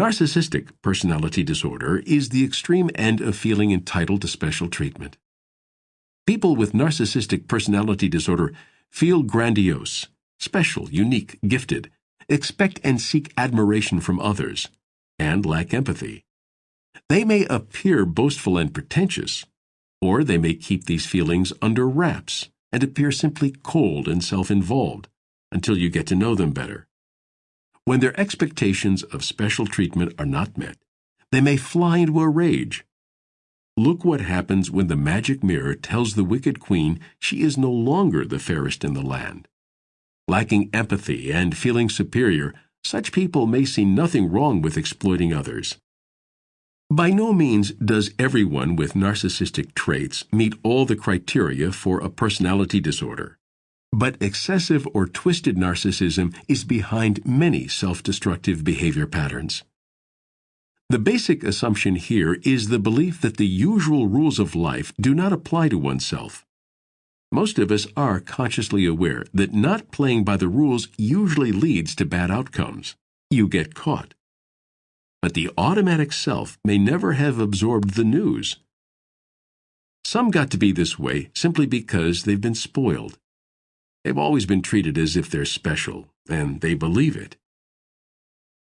Narcissistic personality disorder is the extreme end of feeling entitled to special treatment. People with narcissistic personality disorder feel grandiose, special, unique, gifted, expect and seek admiration from others, and lack empathy. They may appear boastful and pretentious, or they may keep these feelings under wraps and appear simply cold and self-involved until you get to know them better. When their expectations of special treatment are not met, they may fly into a rage. Look what happens when the magic mirror tells the wicked queen she is no longer the fairest in the land. Lacking empathy and feeling superior, such people may see nothing wrong with exploiting others. By no means does everyone with narcissistic traits meet all the criteria for a personality disorder. But excessive or twisted narcissism is behind many self-destructive behavior patterns. The basic assumption here is the belief that the usual rules of life do not apply to oneself. Most of us are consciously aware that not playing by the rules usually leads to bad outcomes. You get caught. But the automatic self may never have absorbed the news. Some got to be this way simply because they've been spoiled. They've always been treated as if they're special, and they believe it.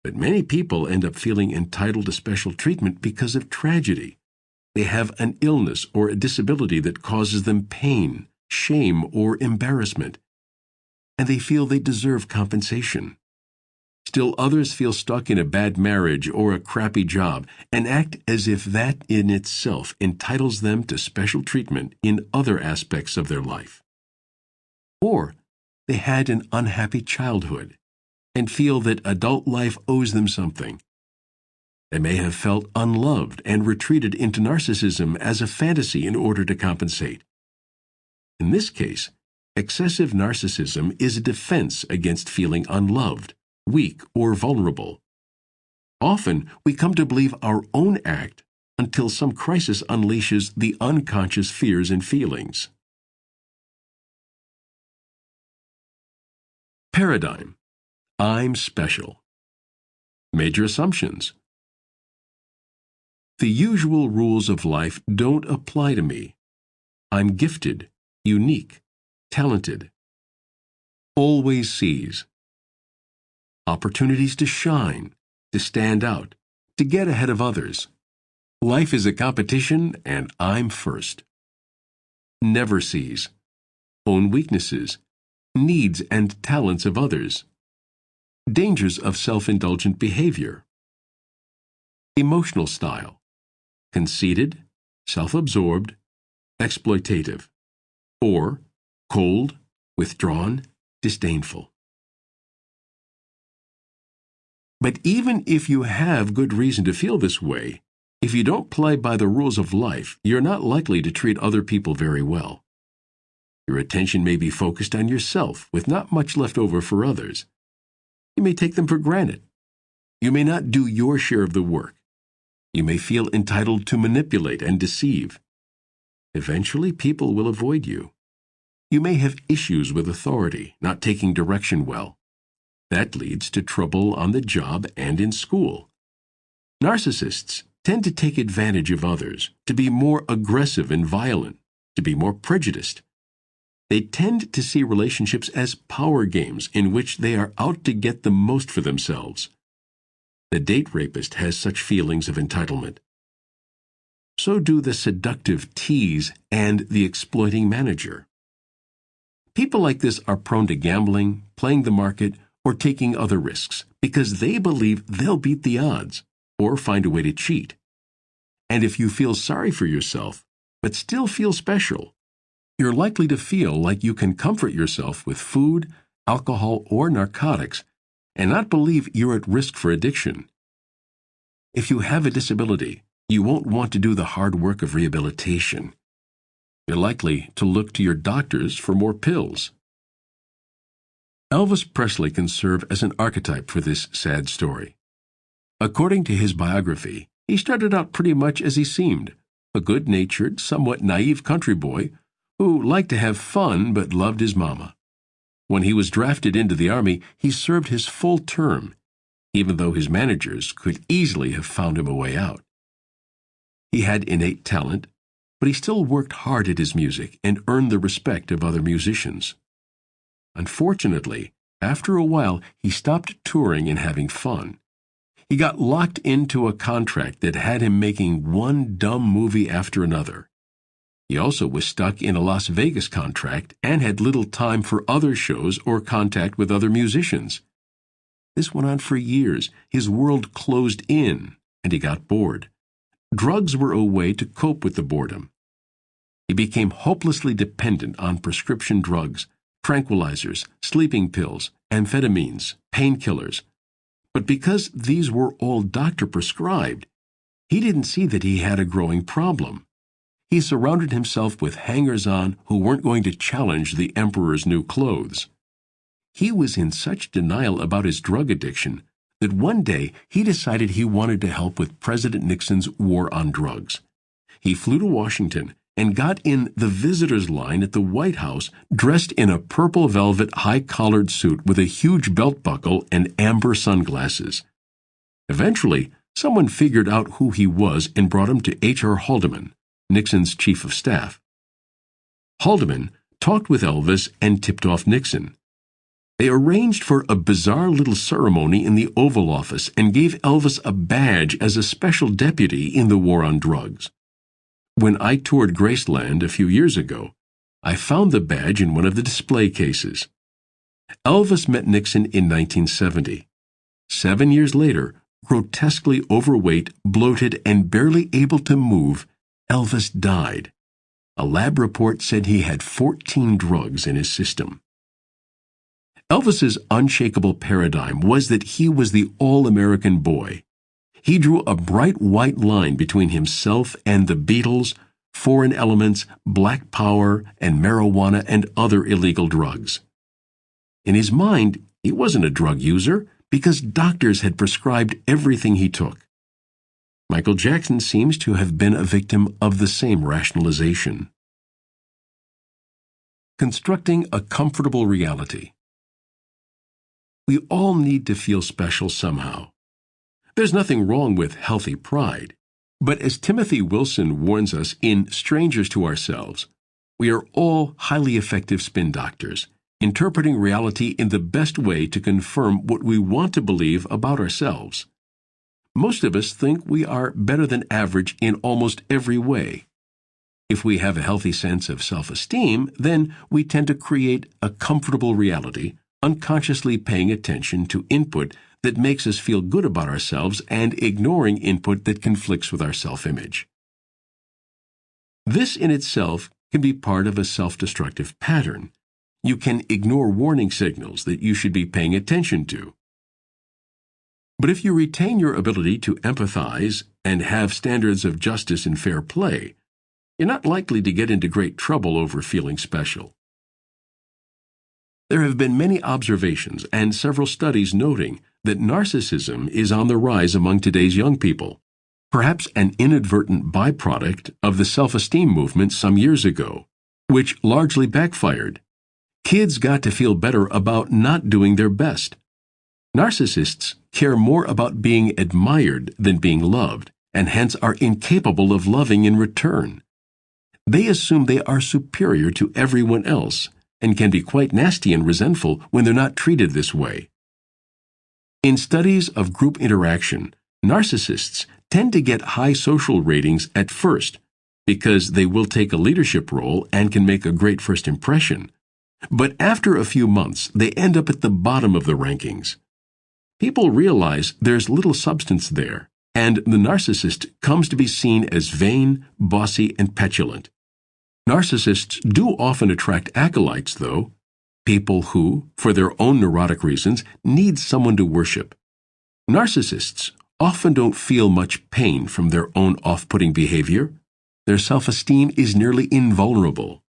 But many people end up feeling entitled to special treatment because of tragedy. They have an illness or a disability that causes them pain, shame, or embarrassment, and they feel they deserve compensation. Still others feel stuck in a bad marriage or a crappy job and act as if that in itself entitles them to special treatment in other aspects of their life. Or they had an unhappy childhood and feel that adult life owes them something. They may have felt unloved and retreated into narcissism as a fantasy in order to compensate. In this case, excessive narcissism is a defense against feeling unloved, weak, or vulnerable. Often, we come to believe our own act until some crisis unleashes the unconscious fears and feelings. Paradigm: I'm special. Major assumptions: the usual rules of life don't apply to me. I'm gifted, unique, talented. Always sees. Opportunities to shine, to stand out, to get ahead of others. Life is a competition, and I'm first. Never sees. Own weaknesses, needs and talents of others. Dangers of self-indulgent behavior. Emotional style: conceited, self-absorbed, exploitative, or cold, withdrawn, disdainful. But even if you have good reason to feel this way, if you don't play by the rules of life, you're not likely to treat other people very well. Your attention may be focused on yourself with not much left over for others. You may take them for granted. You may not do your share of the work. You may feel entitled to manipulate and deceive. Eventually, people will avoid you. You may have issues with authority, not taking direction well. That leads to trouble on the job and in school. Narcissists tend to take advantage of others, to be more aggressive and violent, to be more prejudiced. They tend to see relationships as power games in which they are out to get the most for themselves. The date rapist has such feelings of entitlement. So do the seductive tease and the exploiting manager. People like this are prone to gambling, playing the market, or taking other risks because they believe they'll beat the odds or find a way to cheat. And if you feel sorry for yourself, but still feel special, you're likely to feel like you can comfort yourself with food, alcohol, or narcotics and not believe you're at risk for addiction. If you have a disability, you won't want to do the hard work of rehabilitation. You're likely to look to your doctors for more pills. Elvis Presley can serve as an archetype for this sad story. According to his biography, he started out pretty much as he seemed, a good-natured, somewhat naive country boy who liked to have fun but loved his mama. When he was drafted into the Army, he served his full term. even though his managers could easily have found him a way out. He had innate talent, but he still worked hard at his music and earned the respect of other musicians. Unfortunately, after a while, he stopped touring and having fun. He got locked into a contract that had him making one dumb movie after another. He also was stuck in a Las Vegas contract and had little time for other shows or contact with other musicians. This went on for years. His world closed in, and he got bored. Drugs were a way to cope with the boredom. He became hopelessly dependent on prescription drugs, tranquilizers, sleeping pills, amphetamines, painkillers. But because these were all doctor-prescribed, he didn't see that he had a growing problem. He surrounded himself with hangers-on who weren't going to challenge the emperor's new clothes. He was in such denial about his drug addiction that one day he decided he wanted to help with President Nixon's war on drugs. He flew to Washington and got in the visitor's line at the White House dressed in a purple velvet high-collared suit with a huge belt buckle and amber sunglasses. Eventually, someone figured out who he was and brought him to H.R. Haldeman, Nixon's chief of staff. Haldeman talked with Elvis and tipped off Nixon. They arranged for a bizarre little ceremony in the Oval Office and gave Elvis a badge as a special deputy in the war on drugs. When I toured Graceland a few years ago, I found the badge in one of the display cases. Elvis met Nixon in 1970. 7 years later, grotesquely overweight, bloated, and barely able to move, Elvis died. A lab report said he had 14 drugs in his system. Elvis's unshakable paradigm was that he was the all-American boy. He drew a bright white line between himself and the Beatles, foreign elements, black power, and marijuana and other illegal drugs. In his mind, he wasn't a drug user because doctors had prescribed everything he took. Michael Jackson seems to have been a victim of the same rationalization. Constructing a comfortable reality. We all need to feel special somehow. There's nothing wrong with healthy pride, but as Timothy Wilson warns us in Strangers to Ourselves, we are all highly effective spin doctors, interpreting reality in the best way to confirm what we want to believe about ourselves. Most of us think we are better than average in almost every way. If we have a healthy sense of self-esteem, then we tend to create a comfortable reality, unconsciously paying attention to input that makes us feel good about ourselves and ignoring input that conflicts with our self-image. This in itself can be part of a self-destructive pattern. You can ignore warning signals that you should be paying attention to. But if you retain your ability to empathize and have standards of justice and fair play, you're not likely to get into great trouble over feeling special. There have been many observations and several studies noting that narcissism is on the rise among today's young people, perhaps an inadvertent byproduct of the self-esteem movement some years ago, which largely backfired. Kids got to feel better about not doing their best. Narcissists care more about being admired than being loved, and hence are incapable of loving in return. They assume they are superior to everyone else, and can be quite nasty and resentful when they're not treated this way. In studies of group interaction, narcissists tend to get high social ratings at first because they will take a leadership role and can make a great first impression. But after a few months, they end up at the bottom of the rankings. People realize there's little substance there, and the narcissist comes to be seen as vain, bossy, and petulant. Narcissists do often attract acolytes, though, people who, for their own neurotic reasons, need someone to worship. Narcissists often don't feel much pain from their own off-putting behavior. Their self-esteem is nearly invulnerable.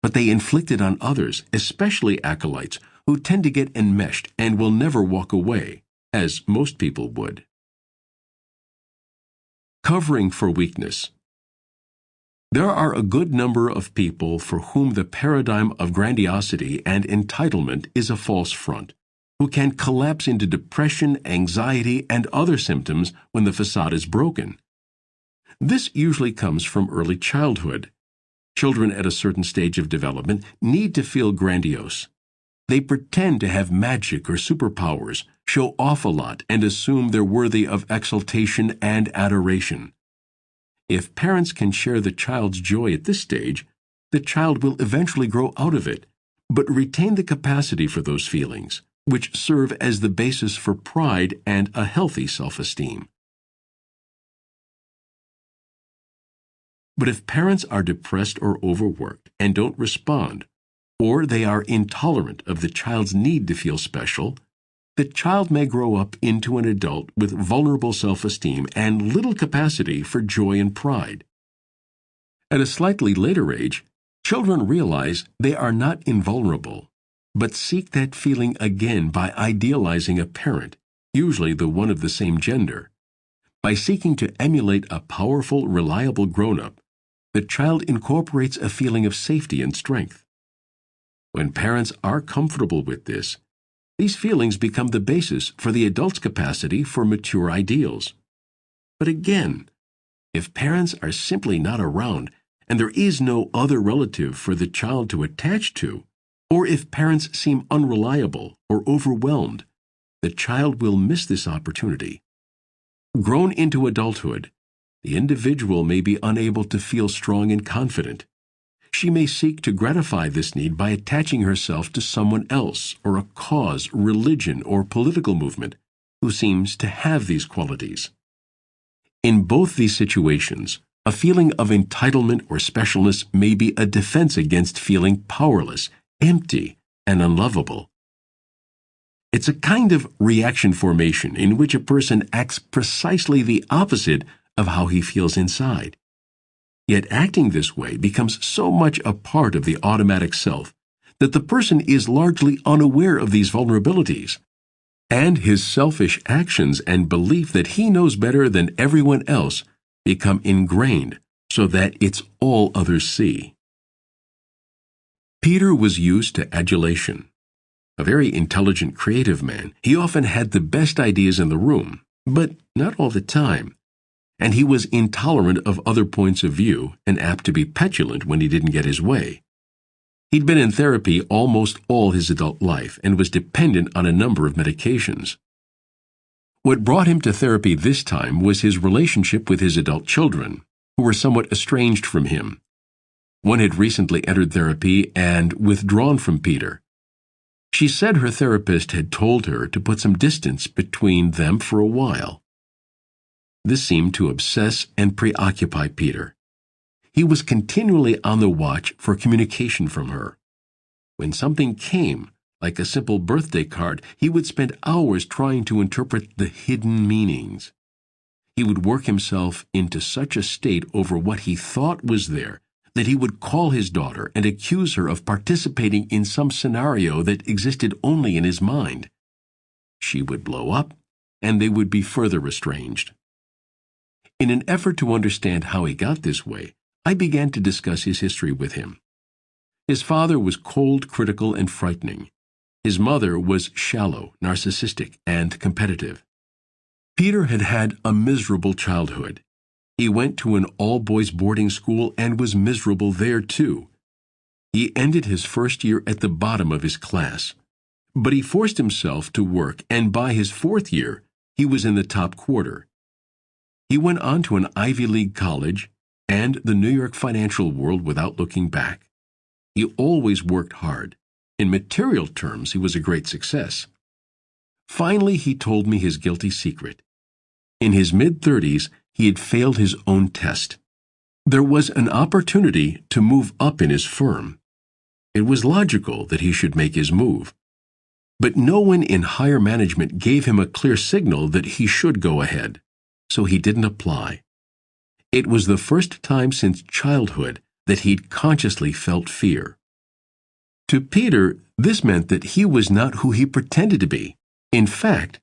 But they inflict it on others, especially acolytes, who tend to get enmeshed and will never walk away, as most people would. Covering for weakness. There are a good number of people for whom the paradigm of grandiosity and entitlement is a false front. who can collapse into depression, anxiety, and other symptoms when the facade is broken. This usually comes from early childhood. Children at a certain stage of development need to feel grandiose. They pretend to have magic or superpowers, show off a lot, and assume they're worthy of exaltation and adoration. If parents can share the child's joy at this stage, the child will eventually grow out of it, but retain the capacity for those feelings, which serve as the basis for pride and a healthy self-esteem. But if parents are depressed or overworked and don't respond, or they are intolerant of the child's need to feel special, the child may grow up into an adult with vulnerable self-esteem and little capacity for joy and pride. At a slightly later age, children realize they are not invulnerable, but seek that feeling again by idealizing a parent, usually the one of the same gender. By seeking to emulate a powerful, reliable grown-up, the child incorporates a feeling of safety and strength. When parents are comfortable with this, these feelings become the basis for the adult's capacity for mature ideals. But again, if parents are simply not around and there is no other relative for the child to attach to, or if parents seem unreliable or overwhelmed, the child will miss this opportunity. Grown into adulthood, the individual may be unable to feel strong and confident. She may seek to gratify this need by attaching herself to someone else or a cause, religion, or political movement who seems to have these qualities. In both these situations, a feeling of entitlement or specialness may be a defense against feeling powerless, empty, and unlovable. It's a kind of reaction formation in which a person acts precisely the opposite of how he feels inside. Yet acting this way becomes so much a part of the automatic self that the person is largely unaware of these vulnerabilities, and his selfish actions and belief that he knows better than everyone else become ingrained so that it's all others see. Peter was used to adulation. A very intelligent, creative man, he often had the best ideas in the room, but not all the time. And he was intolerant of other points of view and apt to be petulant when he didn't get his way. He'd been in therapy almost all his adult life and was dependent on a number of medications. What brought him to therapy this time was his relationship with his adult children, who were somewhat estranged from him. One had recently entered therapy and withdrawn from Peter. She said her therapist had told her to put some distance between them for a while. This seemed to obsess and preoccupy Peter. He was continually on the watch for communication from her. When something came, like a simple birthday card, he would spend hours trying to interpret the hidden meanings. He would work himself into such a state over what he thought was there that he would call his daughter and accuse her of participating in some scenario that existed only in his mind. She would blow up, and they would be further estranged. In an effort to understand how he got this way, I began to discuss his history with him. His father was cold, critical, and frightening. His mother was shallow, narcissistic, and competitive. Peter had had a miserable childhood. He went to an all-boys boarding school and was miserable there too. He ended his first year at the bottom of his class. But he forced himself to work, and by his fourth year, he was in the top quarter. He went on to an Ivy League college and the New York financial world without looking back. He always worked hard. In material terms, he was a great success. Finally, he told me his guilty secret. In his mid-30s, he had failed his own test. There was an opportunity to move up in his firm. It was logical that he should make his move. But no one in higher management gave him a clear signal that he should go ahead, so he didn't apply. It was the first time since childhood that he'd consciously felt fear. To Peter, this meant that he was not who he pretended to be. In fact,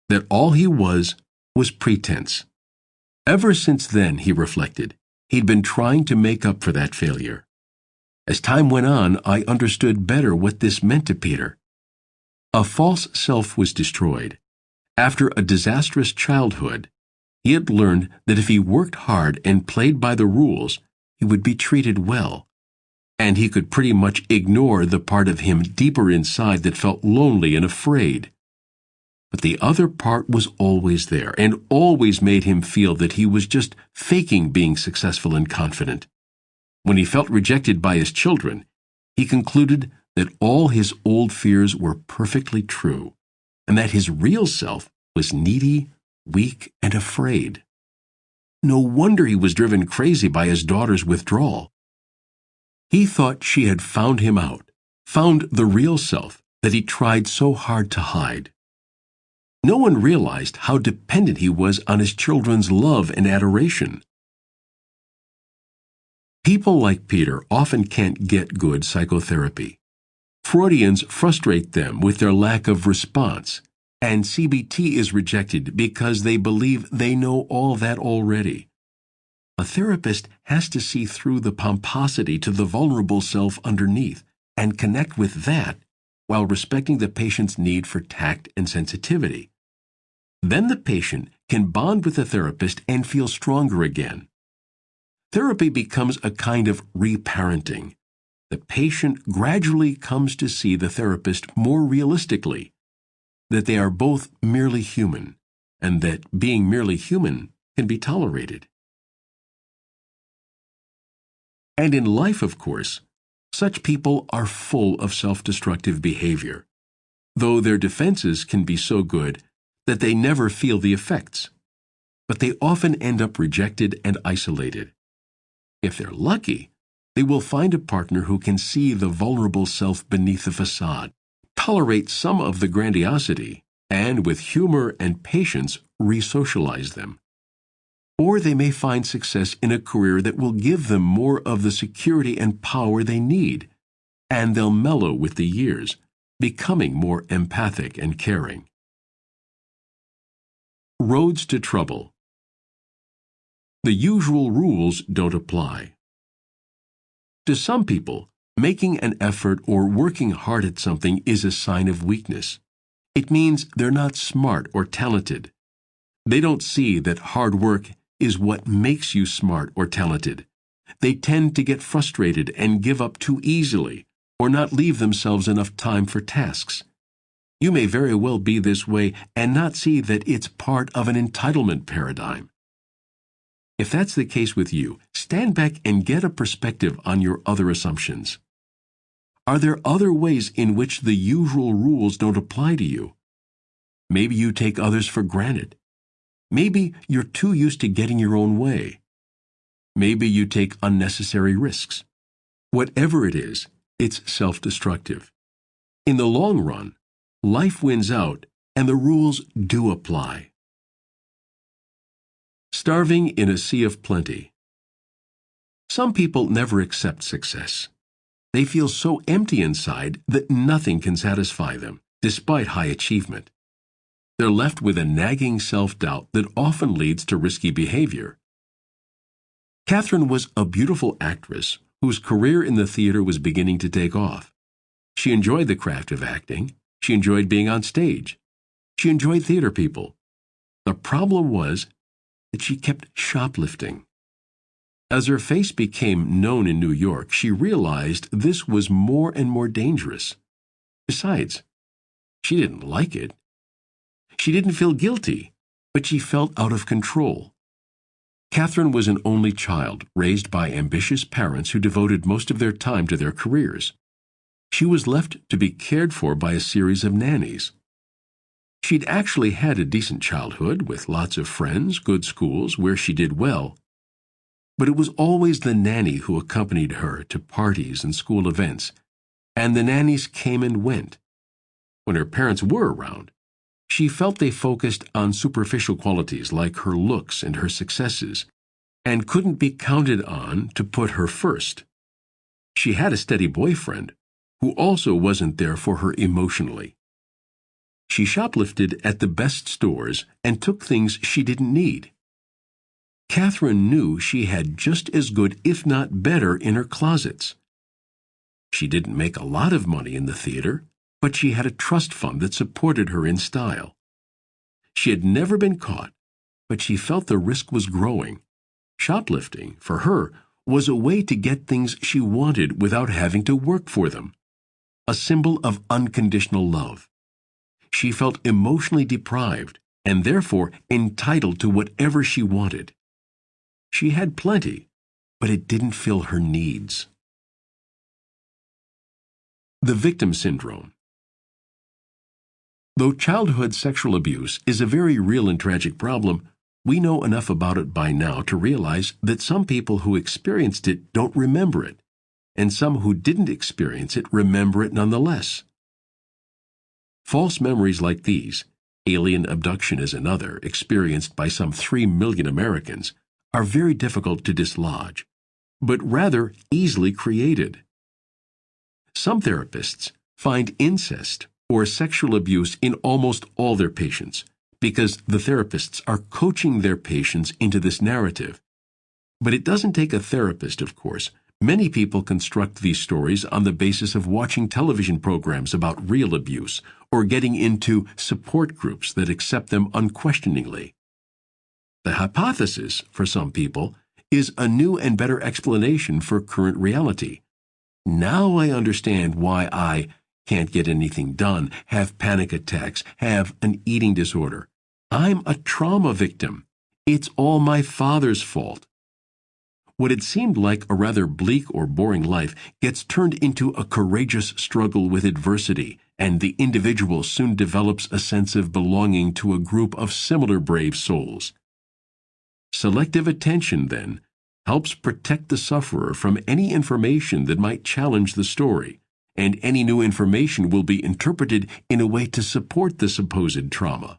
that all he was pretense. Ever since then, he reflected, he'd been trying to make up for that failure. As time went on, I understood better what this meant to Peter. A false self was destroyed. After a disastrous childhood, he had learned that if he worked hard and played by the rules, he would be treated well, and he could pretty much ignore the part of him deeper inside that felt lonely and afraid. But the other part was always there, and always made him feel that he was just faking being successful and confident. When he felt rejected by his children, he concluded that all his old fears were perfectly true, and that his real self was needy, weak, and afraid. No wonder he was driven crazy by his daughter's withdrawal. He thought she had found him out, found the real self that he tried so hard to hide. No one realized how dependent he was on his children's love and adoration. People like Peter often can't get good psychotherapy. Freudians frustrate them with their lack of response, and CBT is rejected because they believe they know all that already. A therapist has to see through the pomposity to the vulnerable self underneath and connect with that while respecting the patient's need for tact and sensitivity. Then the patient can bond with the therapist and feel stronger again. Therapy becomes a kind of reparenting. The patient gradually comes to see the therapist more realistically, that they are both merely human, and that being merely human can be tolerated. And in life, of course, such people are full of self-destructive behavior, though their defenses can be so good that they never feel the effects. But they often end up rejected and isolated. If they're lucky, they will find a partner who can see the vulnerable self beneath the facade, tolerate some of the grandiosity, and with humor and patience re-socialize them. Or they may find success in a career that will give them more of the security and power they need, and they'll mellow with the years, becoming more empathic and caring. Roads to trouble. The usual rules don't apply. To some people, making an effort or working hard at something is a sign of weakness. It means they're not smart or talented. They don't see that hard work is what makes you smart or talented. They tend to get frustrated and give up too easily, or not leave themselves enough time for tasks. You may very well be this way and not see that it's part of an entitlement paradigm. If that's the case with you, stand back and get a perspective on your other assumptions. Are there other ways in which the usual rules don't apply to you? Maybe you take others for granted. Maybe you're too used to getting your own way. Maybe you take unnecessary risks. Whatever it is, it's self-destructive. In the long run, life wins out and the rules do apply. Starving in a sea of plenty. Some people never accept success. They feel so empty inside that nothing can satisfy them, despite high achievement. They're left with a nagging self-doubt that often leads to risky behavior. Catherine was a beautiful actress whose career in the theater was beginning to take off. She enjoyed the craft of acting. She enjoyed being on stage. She enjoyed theater people. The problem was that she kept shoplifting. As her face became known in New York, she realized this was more and more dangerous. Besides, she didn't like it. She didn't feel guilty, but she felt out of control. Catherine was an only child, raised by ambitious parents who devoted most of their time to their careers. She was left to be cared for by a series of nannies. She'd actually had a decent childhood with lots of friends, good schools, where she did well. But it was always the nanny who accompanied her to parties and school events, and the nannies came and went. When her parents were around, she felt they focused on superficial qualities like her looks and her successes, and couldn't be counted on to put her first. She had a steady boyfriend, who also wasn't there for her emotionally. She shoplifted at the best stores and took things she didn't need. Catherine knew she had just as good, if not better, in her closets. She didn't make a lot of money in the theater, but she had a trust fund that supported her in style. She had never been caught, but she felt the risk was growing. Shoplifting, for her, was a way to get things she wanted without having to work for them. A symbol of unconditional love. She felt emotionally deprived and therefore entitled to whatever she wanted. She had plenty, but it didn't fill her needs. The victim syndrome. Though childhood sexual abuse is a very real and tragic problem, we know enough about it by now to realize that some people who experienced it don't remember it, and some who didn't experience it remember it nonetheless. False memories like these, alien abduction is another, experienced by some 3 million Americans, are very difficult to dislodge, but rather easily created. Some therapists find incest or sexual abuse in almost all their patients because the therapists are coaching their patients into this narrative. But it doesn't take a therapist, of course. Many people construct these stories on the basis of watching television programs about real abuse or getting into support groups that accept them unquestioningly. The hypothesis, for some people, is a new and better explanation for current reality. Now I understand why I can't get anything done, have panic attacks, have an eating disorder. I'm a trauma victim. It's all my father's fault. What had seemed like a rather bleak or boring life gets turned into a courageous struggle with adversity, and the individual soon develops a sense of belonging to a group of similar brave souls. Selective attention, then, helps protect the sufferer from any information that might challenge the story, and any new information will be interpreted in a way to support the supposed trauma.